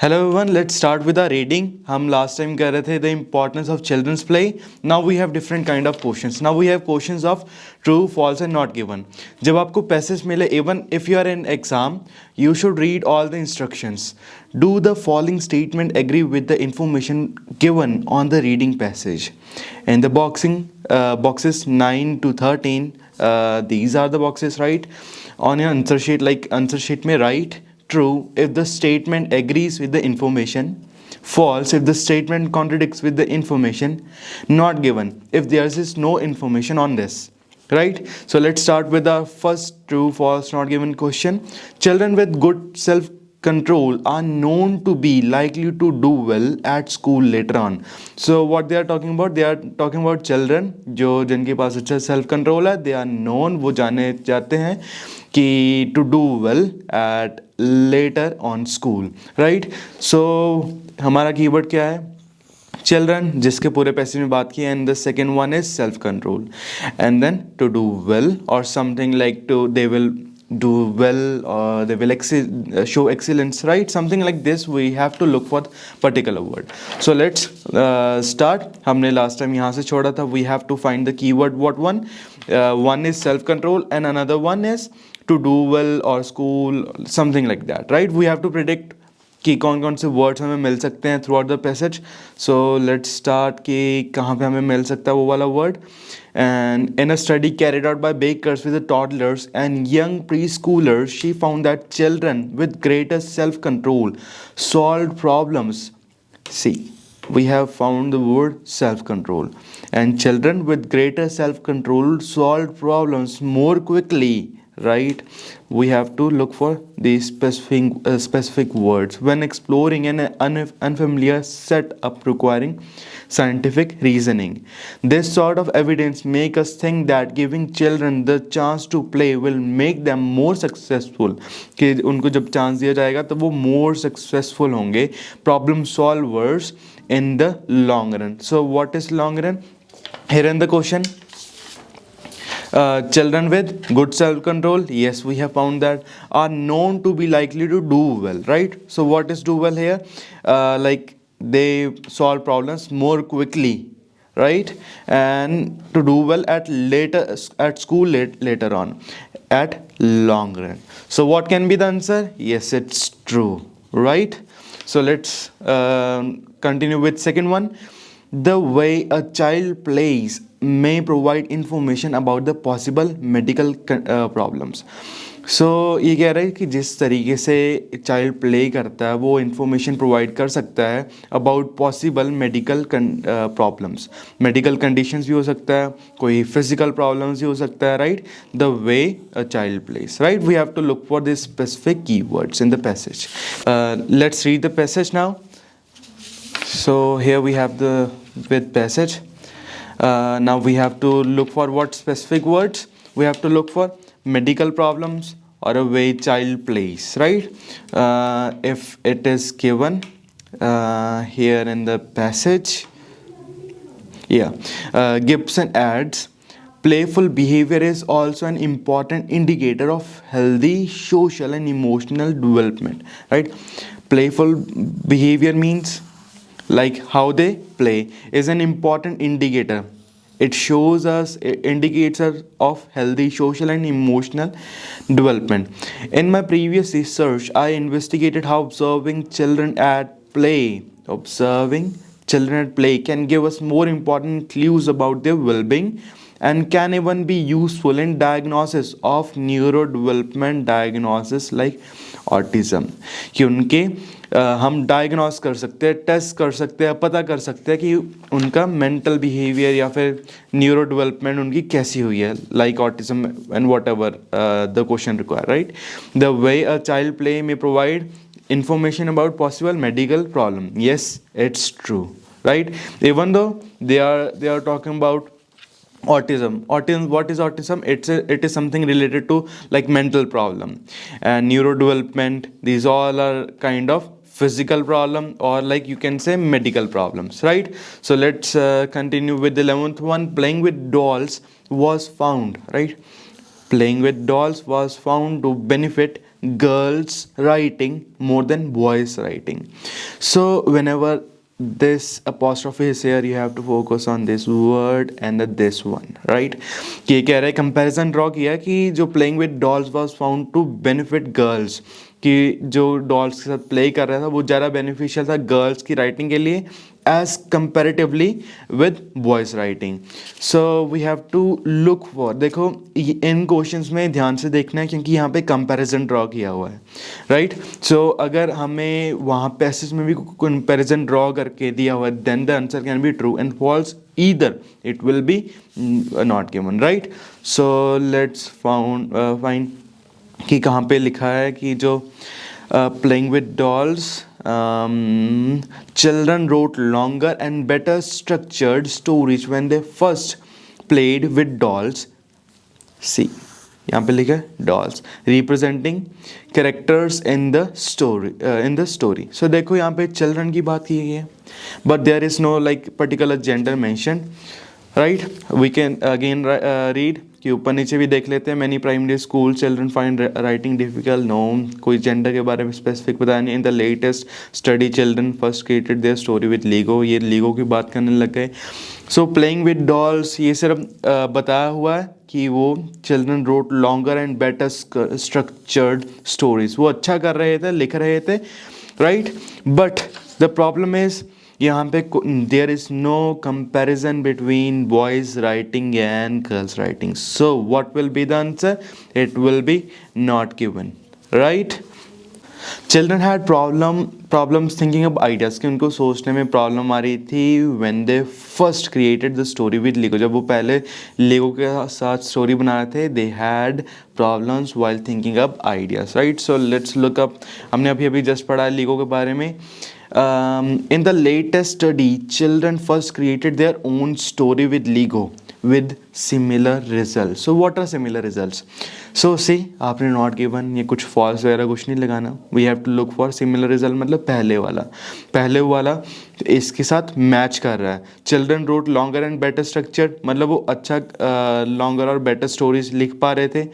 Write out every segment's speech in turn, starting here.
Hello everyone, let's start with our reading. हम last time कर रहे थे the importance of children's play. Now we have different kind of questions. Now we have questions of true, false and not given. जब आपको passage मिले, even if you are in exam, you should read all the instructions. Do the following statement agree with the information given on the reading passage? And the boxes 9 to 13, these are the boxes, right? On your answer sheet, like answer sheet में write true if the statement agrees with the information, false if the statement contradicts with the information, not given if there is no information on this. Right? So let's start with the first true, false, not given question. Children with good self control are known to be likely to do well at school later on. So what they are talking about, they are talking about children जो जिनके पास अच्छा self control है, they are known, वो जाने जाते हैं कि to do well at later on school. Right? So हमारा कीवर्ड क्या है? Children, जिसके पूरे पैसेज में बात की, and the second one is self control, and then to do well or something like to they will do well or they will show excellence, right? Something like this. We have to look for particular word. So let's start. हमने last time यहाँ से छोड़ा था. We have to find the keyword. What one? One is self control and another one is to do well or school, something like that, right? We have to predict कि कौन कौन से words हमें मिल सकते हैं throughout the passage. So let's start कि कहाँ पे हमें मिल सकता है वो वाला word. And in a study carried out by Bakers with toddlers and young preschoolers she found that children with greater self control solve problems. See, we have found the word self control, and children with greater self control solve problems more quickly, right? We have to look for these specific words when exploring an unfamiliar setup requiring scientific reasoning. This sort of evidence make us think that giving children the chance to play will make them more successful. कि उनको जब chance दिया जाएगा तो वो more successful होंगे problem solvers in the long run. So what is long run? Here in the question, children with good self-control, yes, we have found that, are known to be likely to do well, right? So what is do well here? Like they solve problems more quickly, right? And to do well at school later on, at long run. So what can be the answer? Yes, it's true, right? So let's continue with second one. The way a child plays may provide information about the possible medical problems. So ये कह रहा है कि जिस तरीके से child play करता है वो इंफॉर्मेशन प्रोवाइड कर सकता है about possible medical problems. Medical conditions भी हो सकता है, कोई फिजिकल प्रॉब्लम्स भी हो सकता है, right? The way a child plays, right? We have to look for this specific keywords in the passage. Let's read the passage now. So here we have the with passage. Now we have to look for what specific words. We have to look for medical problems or a way child plays, right? If it is given here in the passage, Gibson adds, playful behavior is also an important indicator of healthy social and emotional development, right? Playful behavior means like how they play is an important indicator. It indicates us of healthy social and emotional development. In my previous research, I investigated how observing children at play can give us more important clues about their well-being and can even be useful in diagnosis of neurodevelopment diagnosis like autism. कि उनके हम diagnose कर सकते हैं, test कर सकते हैं, पता कर सकते हैं कि उनका मेंटल बिहेवियर या फिर न्यूरो डेवलपमेंट उनकी कैसी हुई है, like autism and what ever the question require, right? The way a child play में provide information about possible medical problem. Yes, it's true, right? Even though they are talking about autism, what is autism? It is something related to like mental problem and neurodevelopment. These all are kind of physical problem or like you can say medical problems, right? So let's continue with the 11th one. Playing with dolls was found, right? Playing with dolls was found to benefit girls writing more than boys writing. So whenever this apostrophe is here, you have to focus on this word and the this one, right? कि ये कह रहा है comparison draw किया कि जो playing with dolls was found to benefit girls, कि जो डॉल्स के साथ प्ले कर रहा था वो ज़्यादा बेनिफिशियल था गर्ल्स की राइटिंग के लिए as comparatively with boys writing. So we have to look for, देखो इन क्वेश्चंस में ध्यान से देखना है क्योंकि यहाँ पे कंपैरिजन ड्रॉ किया हुआ है, राइट? सो अगर हमें वहाँ पैसेज में भी कंपैरिजन ड्रॉ करके दिया हुआ है then the answer can be true and false, either it will be not given, right? So let's find कि कहाँ पे लिखा है कि जो playing with dolls, children wrote longer and better structured stories when they first played with dolls. See, यहाँ पे लिखा है dolls representing characters in the story. So देखो यहाँ पे children की बात की गई है, but there is no like particular gender mentioned, right? We can again read कि ऊपर नीचे भी देख लेते हैं. Many primary school children find writing difficult. No, कोई जेंडर के बारे में स्पेसिफिक बताया नहीं. In the latest study children first created their story with Lego. ये लीगो की बात करने लग गए. सो प्लेइंग विद डॉल्स ये सिर्फ बताया हुआ है कि वो children wrote longer and better structured stories. वो अच्छा कर रहे थे, लिख रहे थे, right? But the problem is यहाँ पे there is no comparison between boys writing and girls writing. So what will be the answer? It will be not given, right? Children had problems thinking up ideas, कि उनको सोचने में problem आ रही थी when they first created the story with LIGO. जब वो पहले लीगो के साथ स्टोरी बना रहे थे, they had problems while thinking up ideas, right? So let's look up. हमने अभी जस्ट पढ़ा है लीगो के बारे में. In the latest study, children first created their own story with Lego with similar results. So what are similar results? So see, आपने not given, ये कुछ false वगैरह कुछ नहीं लगाना. We have to look for similar result, मतलब पहले वाला इसके साथ मैच कर रहा है. Children wrote longer and better structured, मतलब वो अच्छा longer और better stories लिख पा रहे थे.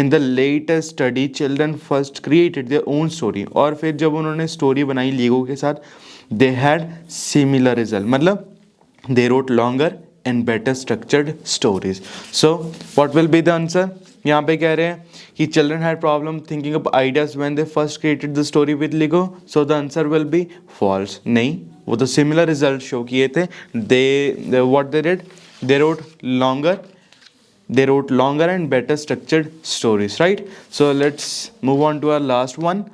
In the latest study, children first created their own story, और फिर जब उन्होंने story बनाई लीगो के साथ, they had similar result, मतलब they wrote longer and better structured stories. So what will be the answer? यहाँ पे कह रहे हैं कि children had problem thinking up ideas when they first created the story with Lego. So the answer will be false. नहीं, वो तो similar result show किए थे. What they did? They wrote longer and better structured stories, right? So let's move on to our last one.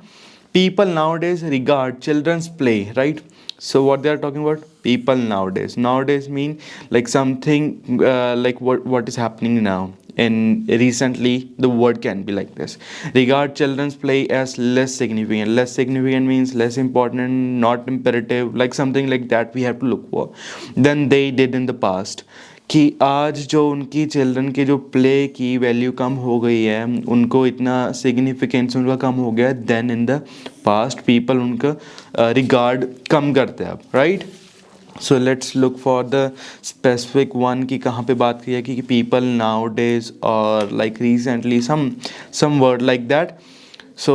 People nowadays regard children's play, right? So what they are talking about? People nowadays mean like something like what is happening now. And recently the word can be like this: regard children's play as less significant means less important, not imperative, like something like that we have to look for than they did in the past. कि आज जो उनकी children की जो play की value कम हो गई है, उनको इतना सिग्निफिकेंस उनका कम हो गया है then in the past. People उनका रिगार्ड कम करते हैं अब, right? So let's look for the specific one कि कहाँ पे बात की है कि पीपल नाउ डेज और like recently some word like that. So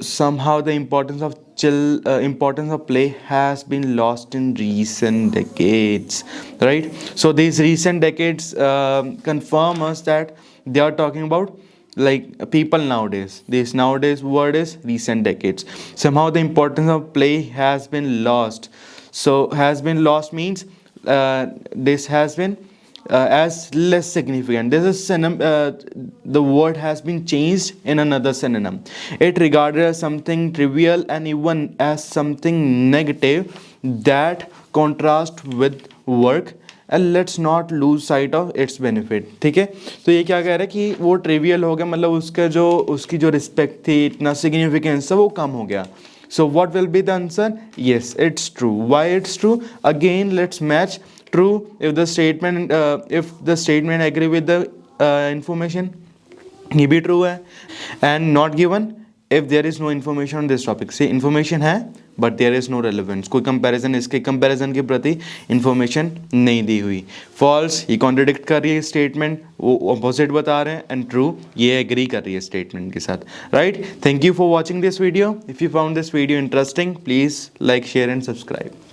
somehow the importance of play has been lost in recent decades, right? So these recent decades confirm us that they are talking about like people nowadays. This nowadays word is recent decades. Somehow the importance of play has been lost. So has been lost means this has been as less significant. This is the word has been changed in another synonym. It regarded as something trivial and even as something negative that contrast with work, and let's not lose sight of its benefit. ठीक है, तो ये क्या कह रहा है कि वो ट्रिवियल हो गया, मतलब उसकी जो रिस्पेक्ट थी, इतना सिग्निफिकेंस था, वो कम हो गया. So what will be the answer? Yes, it's true. Why it's true? Again, let's match. True if the statement agree with the information, ये भी true है. And not given, if there is no information on this topic, से information है but there is no relevance, कोई comparison इसके comparison के प्रति information नहीं दी हुई। फॉल्स, ये कॉन्ट्रडिक्ट कर रही है स्टेटमेंट, वो अपोजिट बता रहे हैं, एंड ट्रू, ये एग्री कर रही है स्टेटमेंट के साथ, right. Thank you for watching this video. If you found this video interesting, please like, share and subscribe.